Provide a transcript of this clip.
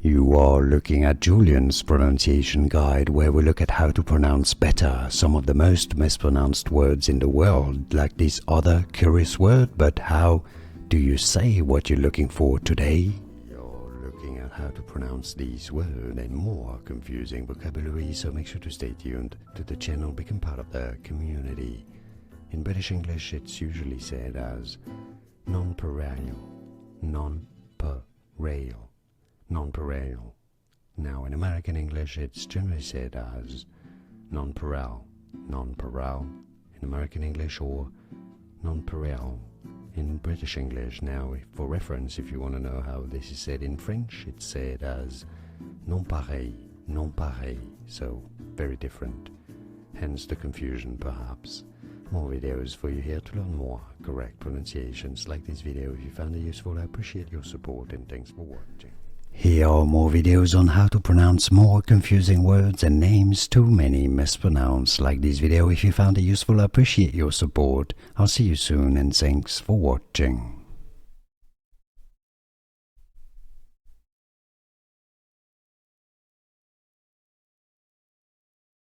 You are looking at Julian's pronunciation guide, where we look at how to pronounce better some of the most mispronounced words in the world, like this other curious word. But how do you say what you're looking for today? You're looking at how to pronounce these words and more confusing vocabulary, so make sure to stay tuned to the channel, become part of the community. In British English, it's usually said as nonpareil, nonpareil, nonpareil. Now in American English, it's generally said as nonpareil, nonpareil in American English, or nonpareil in British English. Now, for reference, if you want to know how this is said in French, it's said as nonpareil, nonpareil, so very different. Hence the confusion, perhaps. More videos for you here to learn more correct pronunciations. Like this video if you found it useful. I appreciate your support and thanks for watching. Here are more videos on how to pronounce more confusing words and names too many mispronounced. Like this video if you found it useful. I appreciate your support. I'll see you soon and thanks for watching.